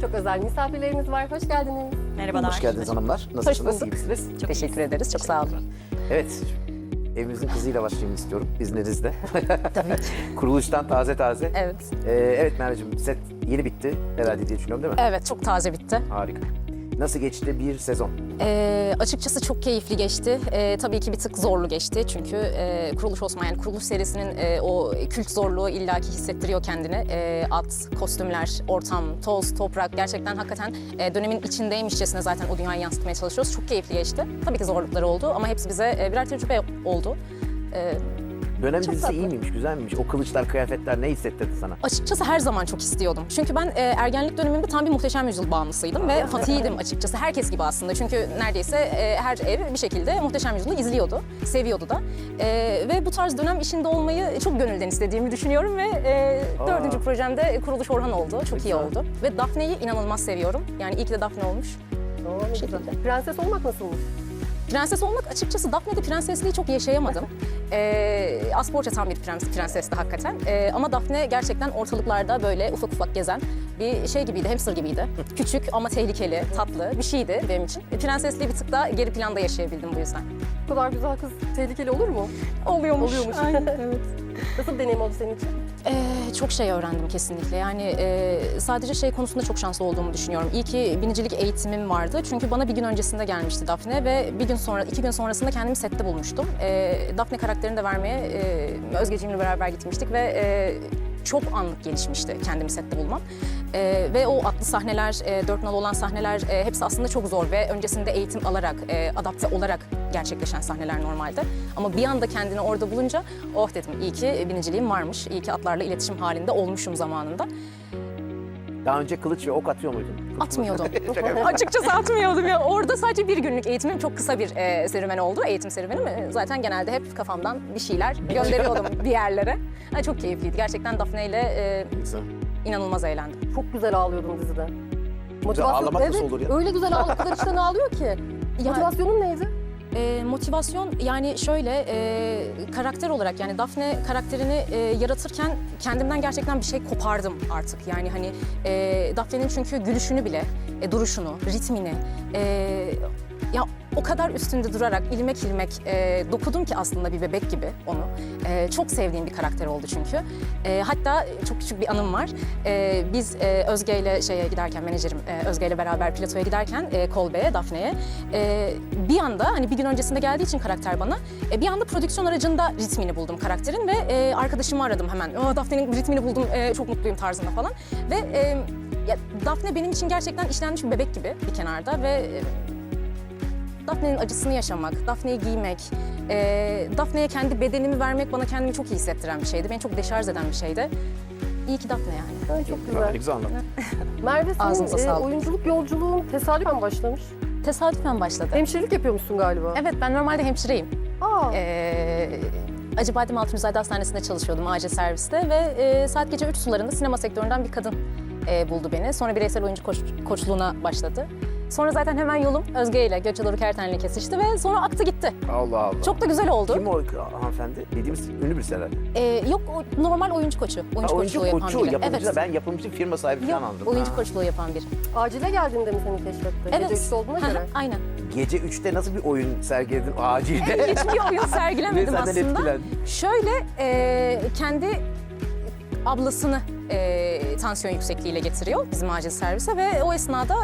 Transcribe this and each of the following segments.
Çok özel misafirlerimiz var. Hoş geldiniz. Merhabalar. Hoş geldiniz hanımlar. Nasılsınız? bulduk. İyi misiniz? Çok Teşekkür ederiz. Çok sağ olun. Evet. Evimizin kızıyla başlayayım istiyorum izninizle. Tabii. Kuruluştan taze taze. Evet. Evet Merveciğim, set yeni bitti herhalde diye düşünüyorum değil mi? Evet, çok taze bitti. Harika. Nasıl geçti bir sezon? Açıkçası çok keyifli geçti. Tabii ki bir tık zorlu geçti. Çünkü Kuruluş Osman, yani Kuruluş serisinin o kült zorluğu illaki hissettiriyor kendini. At, kostümler, ortam, toz, toprak, gerçekten hakikaten dönemin içindeymişçesine zaten o dünyayı yansıtmaya çalışıyoruz. Çok keyifli geçti. Tabii ki zorlukları oldu ama hepsi bize birer tecrübe oldu. Dönem Çok dizisi tatlı. iyi miymiş, güzel miymiş? O kılıçlar, kıyafetler ne hissettirdi sana? Açıkçası her zaman çok istiyordum. Çünkü ben ergenlik dönemimde tam bir Muhteşem Yüzyıl bağımlısıydım ve fatihiydim açıkçası. Herkes gibi aslında. Çünkü neredeyse her ev bir şekilde Muhteşem Yüzyıl'ı izliyordu, seviyordu da. Ve bu tarz dönem işinde olmayı çok gönülden istediğimi düşünüyorum ve 4. projemde Kuruluş Orhan oldu. Çok iyi Güzel. oldu. Ve Daphne'yi inanılmaz seviyorum. Yani iyi ki de Daphne olmuş. Oo, ne güzel. Prenses olmak nasılmış? Prenses olmak, açıkçası Daphne'de prensesliği çok yaşayamadım. Asporça tam bir prensesti hakikaten. Ama Daphne gerçekten ortalıklarda böyle ufak ufak gezen bir şey gibiydi, hamster gibiydi. Küçük ama tehlikeli, tatlı bir şeydi benim için. Prensesliği bir tık daha geri planda yaşayabildim bu yüzden. Bu kadar güzel kız tehlikeli olur mu? Oluyormuş. Oluyormuş. Evet. Nasıl bir deneyim oldu senin için? Çok şey öğrendim kesinlikle. Yani sadece şey konusunda çok şanslı olduğumu düşünüyorum. İyi ki binicilik eğitimim vardı. Çünkü bana bir gün öncesinde gelmişti Daphne ve bir gün sonra, 2 gün sonrasında kendimi sette bulmuştum. Daphne karakterini de vermeye Özgeciğimle beraber gitmiştik ve çok anlık gelişmişti kendimi sette bulmam. Ve o atlı sahneler, 4 nal olan sahneler hepsi aslında çok zor ve öncesinde eğitim alarak, adapte olarak gerçekleşen sahneler normalde. Ama bir anda kendini orada bulunca oh dedim, iyi ki biniciliğim varmış, iyi ki atlarla iletişim halinde olmuşum zamanında. Daha önce kılıç ve ok atıyor muydun? Atmıyordum. Açıkçası atmıyordum ya. Orada sadece bir günlük eğitimim, çok kısa bir serüven oldu. Eğitim serüvenim. Zaten genelde hep kafamdan bir şeyler gönderiyordum bir yerlere. Yani çok keyifliydi. Gerçekten Daphne ile Güzel. inanılmaz eğlendim. Çok güzel ağlıyordum dizide. ağlamak nasıl evet, olur ya? öyle güzel ağlıyor. O kadar içten ağlıyor ki. Motivasyonun neydi? Motivasyon, yani şöyle karakter olarak, yani Daphne karakterini yaratırken kendimden gerçekten bir şey kopardım artık. Yani hani Daphne'nin çünkü gülüşünü bile, duruşunu, ritmini ya o kadar üstünde durarak ilmek ilmek dokudum ki aslında bir bebek gibi onu. Çok sevdiğim bir karakter oldu çünkü. Hatta çok küçük bir anım var. Biz Özge ile şeye giderken, menajerim Özge ile beraber platoya giderken Kolbe'ye, Daphne'ye bir anda, hani bir gün öncesinde geldiği için karakter bana, bir anda prodüksiyon aracında ritmini buldum karakterin ve arkadaşımı aradım hemen. Daphne'nin ritmini buldum, çok mutluyum tarzında falan. Ve ya, Daphne benim için gerçekten işlenmiş bir bebek gibi bir kenarda ve Daphne'nin acısını yaşamak, Daphne'yi giymek, Daphne'ye kendi bedenimi vermek bana kendimi çok iyi hissettiren bir şeydi. Beni çok deşarj eden bir şeydi. İyi ki Daphne yani. Ay, çok Ne güzel. güzel anlattın. Merve, Ağzınıza senin sağlık. oyunculuk yolculuğun tesadüfen başlamış. Tesadüfen başladı. Hemşirelik yapıyormuşsun galiba. Evet, ben normalde hemşireyim. Aa, Acıbadem Altunizade Hastanesi'nde çalışıyordum, acil serviste ve saat gece 3 sularında sinema sektöründen bir kadın buldu beni. Sonra bireysel oyuncu koçluğuna başladı. Sonra zaten hemen yolum Özge ile, Gökçe Kerten'le kesişti ve sonra aktı gitti. Allah Allah. Çok da güzel oldu. Kim o hanımefendi? Bildiğimiz ünlü birisi herhalde. Yok, o normal oyuncu koçu. Oyuncu koçluğu yapan biri. yapımcı. Ben yapımcı firma sahibi Yok, falan anladım. oyuncu Ha. koçluğu yapan biri. acile geldiğinde mi seni keşfetti? Evet. Gece 3'te olduğuna Hı hı, göre. Aynen. Gece 3'te nasıl bir oyun sergiledin acilde? Hiçbir oyun sergilemedim Ve senden aslında. etkilendin. Şöyle, kendi ablasını tansiyon yüksekliğiyle getiriyor bizim acil servise ve o esnada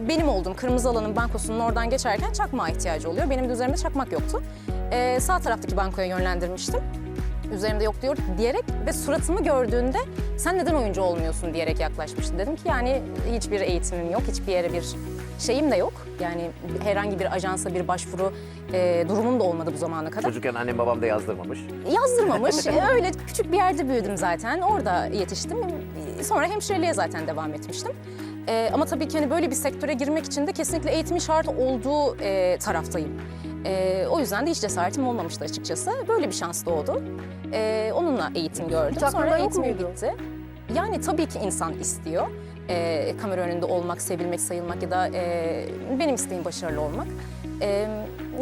benim olduğum kırmızı alanın bankosunun oradan geçerken çakmağa ihtiyacı oluyor. Benim de üzerimde çakmak yoktu. Sağ taraftaki bankoya yönlendirmiştim. Üzerimde yok diyor diyerek ve suratımı gördüğünde sen neden oyuncu olmuyorsun diyerek yaklaşmıştı. Dedim ki yani hiçbir eğitimim yok, hiçbir yere bir şeyim de yok. Yani herhangi bir ajansa bir başvuru durumum da olmadı bu zamana kadar. Çocukken annem babam da yazdırmamış. Yazdırmamış. Öyle küçük bir yerde büyüdüm zaten. Orada yetiştim. Sonra hemşireliğe zaten devam etmiştim. Ama tabii ki hani böyle bir sektöre girmek için de kesinlikle eğitimin şart olduğu taraftayım. O yüzden de hiç cesaretim olmamıştı açıkçası. Böyle bir şans doğdu. Onunla eğitim gördüm. Hiç aklında Sonra yok eğitimim muydu? bitti. Yani tabii ki insan istiyor. Kamera önünde olmak, sevilmek, sayılmak ya da benim isteğim başarılı olmak.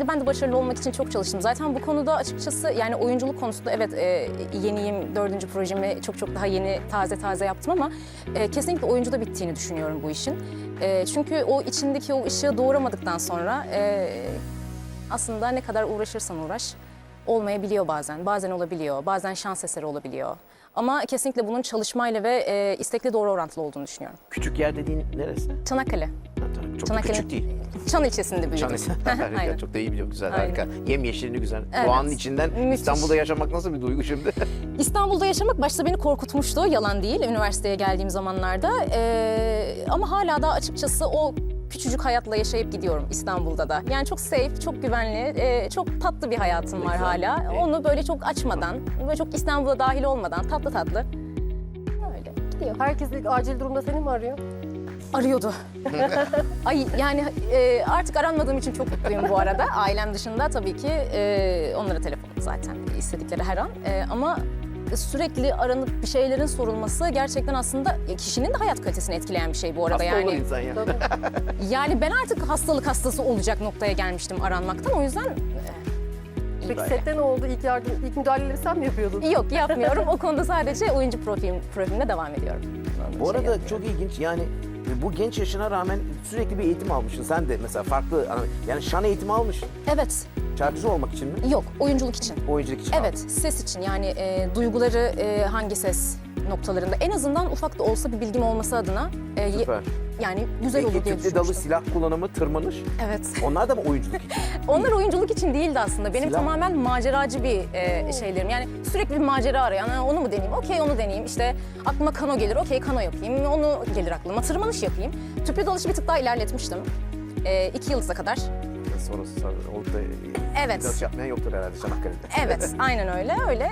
Ben de başarılı olmak için çok çalıştım. Zaten bu konuda açıkçası yani oyunculuk konusunda evet yeniyim, 4. projemi çok daha yeni taze yaptım ama kesinlikle oyuncuda bittiğini düşünüyorum bu işin. Çünkü o içindeki o ışığı doğuramadıktan sonra aslında ne kadar uğraşırsan uğraş olmayabiliyor bazen. Bazen olabiliyor, bazen şans eseri olabiliyor. Ama kesinlikle bunun çalışmayla ve istekle doğru orantılı olduğunu düşünüyorum. Küçük yer dediğin neresi? Çanakkale. Ha, tamam. Çok da Çanakkale. küçük değil. Çan ilçesinde büyüdüm. Harika, Aynen. çok da iyi biliyorum. Güzel, Aynen. harika. Yemyeşilini güzel. Evet. Doğanın içinden Müthiş. İstanbul'da yaşamak nasıl bir duygu şimdi? İstanbul'da yaşamak başta beni korkutmuştu, yalan değil, üniversiteye geldiğim zamanlarda. Ama hala da açıkçası o küçücük hayatla yaşayıp gidiyorum İstanbul'da da. Yani çok safe, çok güvenli, çok tatlı bir hayatım var Güzel. hala. Onu böyle çok açmadan, böyle çok İstanbul'a dahil olmadan tatlı öyle gidiyor. Herkes ilk acil durumda seni mi arıyor? Arıyordu. Ay yani artık aranmadığım için çok mutluyum bu arada. Ailem dışında tabii ki onlara telefon zaten istedikleri her an. Ama sürekli aranıp bir şeylerin sorulması gerçekten aslında kişinin de hayat kalitesini etkileyen bir şey bu arada. Hasta olur Yani insan ya. Tabii. yani ben artık hastalık hastası olacak noktaya gelmiştim aranmaktan. O yüzden Peki sette ne oldu? İlk müdahaleleri sen mi yapıyordun? yok yapmıyorum. O konuda sadece oyuncu profilimle devam ediyorum. Bu arada yapıyorum. çok ilginç yani bu genç yaşına rağmen sürekli bir eğitim almışsın. Sen de mesela farklı yani şan eğitimi almışsın. Evet. Şarkıcı olmak için mi? Yok, oyunculuk için. Oyunculuk için Evet, ses için yani duyguları hangi ses noktalarında en azından ufak da olsa bir bilgim olması adına Süper. yani güzel olur diye Etütlü dalı düşünmüştüm. silah kullanımı, tırmanış. Evet. Onlar da mı oyunculuk için? Onlar oyunculuk için değildi aslında. Benim Silah. tamamen maceracı bir şeylerim. Yani sürekli bir macera arayan, "Ha, onu mu deneyeyim? Okey onu deneyeyim. İşte aklıma kano gelir, okey kano yapayım. Onu gelir aklıma. Tırmanış yapayım. Tüplü dalışı bir tık daha ilerletmiştim. 2 yıldıza kadar. Sonrası olup da Evet. dalış yapmayan yoktur herhalde Çanakkale'de. Evet, aynen öyle. Öyle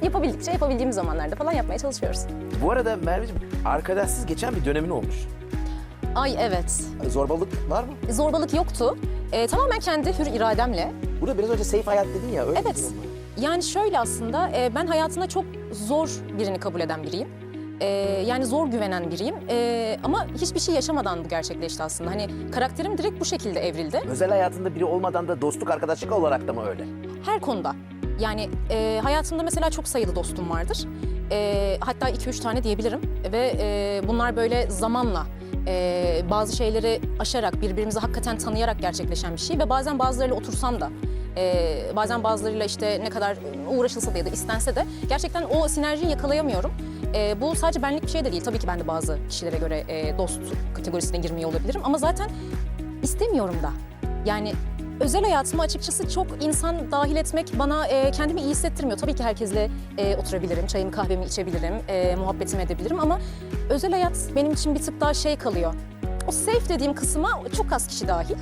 yapabildikçe yapabildiğimiz zamanlarda falan yapmaya çalışıyoruz. Bu arada Merveciğim arkadaşsız geçen bir dönemin olmuş. Ay evet. Zorbalık var mı? Zorbalık yoktu. Tamamen kendi hür irademle. Burada biraz önce safe hayat dedin ya öyle bir Evet. durum var. Yani şöyle aslında ben hayatına çok zor birini kabul eden biriyim. Yani zor güvenen biriyim. Ama hiçbir şey yaşamadan bu gerçekleşti aslında. Hani karakterim direkt bu şekilde evrildi. Özel hayatında biri olmadan da dostluk arkadaşlık olarak da mı öyle? Her konuda. Yani hayatımda mesela çok sayılı dostum vardır. Hatta 2-3 tane diyebilirim. Ve bunlar böyle zamanla bazı şeyleri aşarak, birbirimizi hakikaten tanıyarak gerçekleşen bir şey. Ve bazen bazılarıyla otursam da, bazen bazılarıyla işte ne kadar uğraşılsa da ya da istense de gerçekten o sinerjiyi yakalayamıyorum. Bu sadece benlik bir şey de değil. Tabii ki ben de bazı kişilere göre dost kategorisine girmiyor olabilirim. Ama zaten istemiyorum da. Yani özel hayatıma açıkçası çok insan dahil etmek bana kendimi iyi hissettirmiyor. Tabii ki herkesle oturabilirim, çayımı kahvemi içebilirim, muhabbetimi edebilirim ama özel hayat benim için bir tık daha şey kalıyor. O safe dediğim kısma çok az kişi dahil.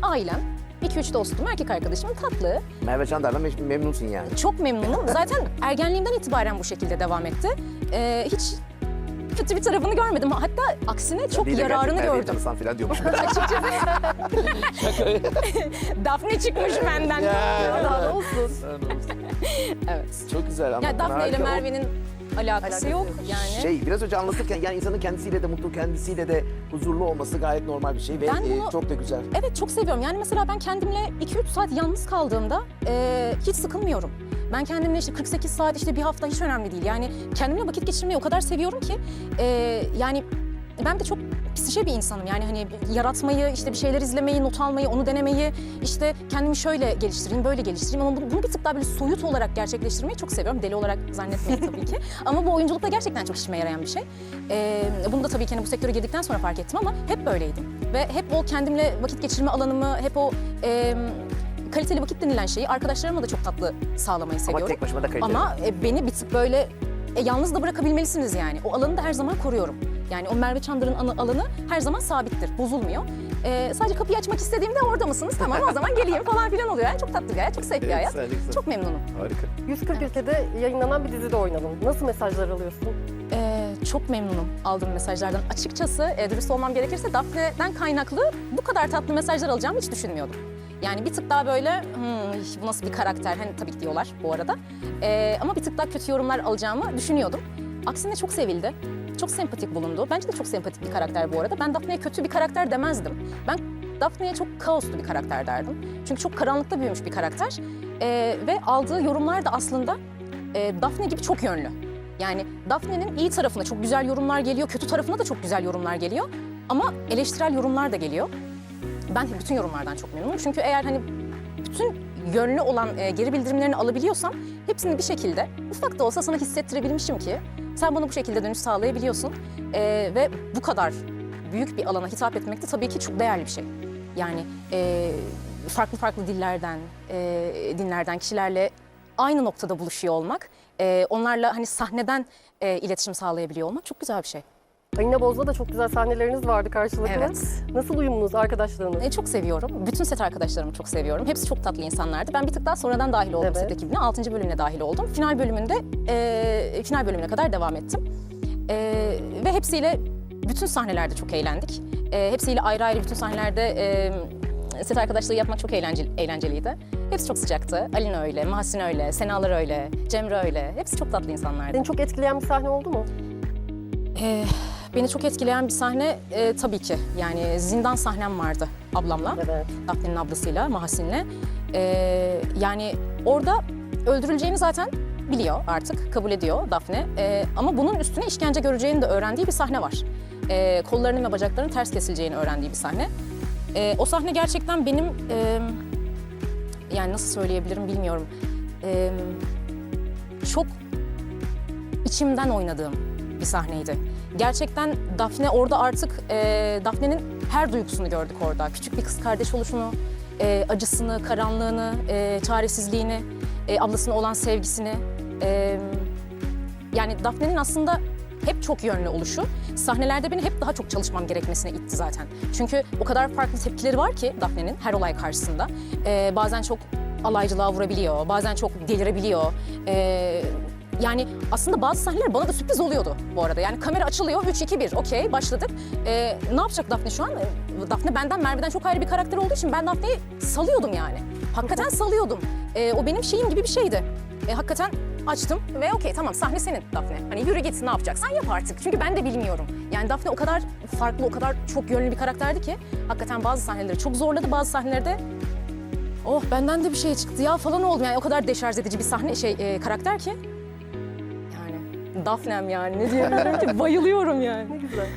Ailem, 2-3 dostum, erkek arkadaşım tatlı. Merve Candar'la memnunsun yani. Çok memnunum. Zaten ergenliğimden itibaren bu şekilde devam etti. Hiç kötü bir tarafını görmedim. Hatta aksine çok Biriyle yararını gerçekten Merve'yi gördüm. tanısan falan diyormuş. Açıkçası. Daphne çıkmış benden. Daha ne olsun? Evet. Çok güzel ama. Yani Daphne ile Merve'nin alakası Alakası yok yok. yani. Biraz önce anlatırken yani insanın kendisiyle de mutlu, kendisiyle de huzurlu olması gayet normal bir şey ve Ben bunu- çok da güzel. Evet çok seviyorum. Yani mesela ben kendimle 2-3 saat yalnız kaldığımda hiç sıkılmıyorum. Ben kendimle işte 48 saat işte bir hafta hiç önemli değil. Yani kendimle vakit geçirmeyi o kadar seviyorum ki yani ben de çok psişe bir insanım. Yani hani yaratmayı, işte bir şeyler izlemeyi, not almayı, onu denemeyi, işte kendimi şöyle geliştireyim, böyle geliştireyim ama bunu bir tık daha böyle soyut olarak gerçekleştirmeyi çok seviyorum. Deli olarak zannetmeyin tabii ki. Ama bu oyunculukta gerçekten çok işime yarayan bir şey. Bunu da tabii ki hani bu sektöre girdikten sonra fark ettim ama hep böyleydim. Ve hep o kendimle vakit geçirme alanımı, hep o kaliteli vakit denilen şeyi arkadaşlarıma da çok tatlı sağlamayı seviyorum. Ama tek başıma da kaliteli. Ama beni bir tık böyle yalnız da bırakabilmelisiniz yani. O alanı da her zaman koruyorum. Yani o Merve Çandır'ın alanı her zaman sabittir, bozulmuyor. Sadece kapıyı açmak istediğimde orada mısınız? Tamam o zaman geleyim falan filan oluyor. Yani çok tatlı bir hayat, çok safe bir hayat. Güzel, güzel. Çok memnunum. Harika. 140 ülkede yayınlanan bir dizide oynadın. Nasıl mesajlar alıyorsun? Çok memnunum aldığım mesajlardan. Açıkçası dürüst olmam gerekirse Daphne'den kaynaklı bu kadar tatlı mesajlar alacağımı hiç düşünmüyordum. Yani bir tık daha böyle bu nasıl bir karakter hani tabii ki diyorlar bu arada. Ama bir tık daha kötü yorumlar alacağımı düşünüyordum. Aksine çok sevildi. Çok sempatik bulundu. Bence de çok sempatik bir karakter bu arada. Ben Daphne'ye kötü bir karakter demezdim. Ben Daphne'ye çok kaoslu bir karakter derdim. Çünkü çok karanlıkta büyümüş bir karakter. Ve aldığı yorumlar da aslında Daphne gibi çok yönlü. Yani Daphne'nin iyi tarafına çok güzel yorumlar geliyor, kötü tarafına da çok güzel yorumlar geliyor. Ama eleştirel yorumlar da geliyor. Ben bütün yorumlardan çok memnunum. Çünkü eğer hani bütün yönlü olan geri bildirimlerini alabiliyorsam hepsini bir şekilde ufak da olsa sana hissettirebilmişim ki sen bana bu şekilde dönüş sağlayabiliyorsun. Ve bu kadar büyük bir alana hitap etmek de tabii ki çok değerli bir şey. Yani farklı farklı dinlerden kişilerle aynı noktada buluşuyor olmak, onlarla hani sahneden iletişim sağlayabiliyor olmak çok güzel bir şey. Alina Boz'da da çok güzel sahneleriniz vardı karşılıklı. Evet. Nasıl uyumunuz, arkadaşlığınız? Çok seviyorum. Bütün set arkadaşlarımı çok seviyorum. Hepsi çok tatlı insanlardı. Ben bir tık daha sonradan dahil oldum Evet. set ekibine. 6. bölümüne dahil oldum. Final bölümüne kadar devam ettim. Ve hepsiyle bütün sahnelerde çok eğlendik. Hepsiyle ayrı ayrı bütün sahnelerde set arkadaşlığı yapmak çok eğlenceliydi. Hepsi çok sıcaktı. Alina öyle, Mahsin öyle, Senalar öyle, Cemre öyle. Hepsi çok tatlı insanlardı. Seni çok etkileyen bir sahne oldu mu? Beni çok etkileyen bir sahne tabii ki. Yani zindan sahnem vardı ablamla. Evet. Daphne'nin ablasıyla, Mahsin'le. Yani orada öldürüleceğini zaten biliyor artık, kabul ediyor Daphne. Ama bunun üstüne işkence göreceğini de öğrendiği bir sahne var. Kollarının ve bacaklarının ters kesileceğini öğrendiği bir sahne. O sahne gerçekten benim, yani nasıl söyleyebilirim bilmiyorum. Çok içimden oynadığım bir sahneydi. Gerçekten Daphne orada artık Daphne'nin her duygusunu gördük orada. Küçük bir kız kardeş oluşunu, acısını, karanlığını, çaresizliğini, ablasına olan sevgisini. Yani Daphne'nin aslında hep çok yönlü oluşu sahnelerde beni hep daha çok çalışmam gerekmesine itti zaten. Çünkü o kadar farklı tepkileri var ki Daphne'nin her olay karşısında. Bazen çok alaycılığa vurabiliyor, bazen çok delirebiliyor. Yani aslında bazı sahneler bana da sürpriz oluyordu bu arada. Yani kamera açılıyor, 3, 2, 1, okey başladık. Ne yapacak Daphne şu an? Daphne benden, Merve'den çok ayrı bir karakter olduğu için ben Daphne'yi salıyordum yani. Hakikaten salıyordum. O benim şeyim gibi bir şeydi. Hakikaten açtım ve okey tamam sahne senin Daphne. Hani yürü git ne yapacaksan yap artık. Çünkü ben de bilmiyorum. Yani Daphne o kadar farklı, o kadar çok yönlü bir karakterdi ki hakikaten bazı sahneleri çok zorladı, bazı sahnelerde oh benden de bir şey çıktı ya falan oldu. Yani o kadar deşarj edici bir karakter ki. Yani Daphne'm yani ne diyebilirim ki bayılıyorum yani. Ne güzel.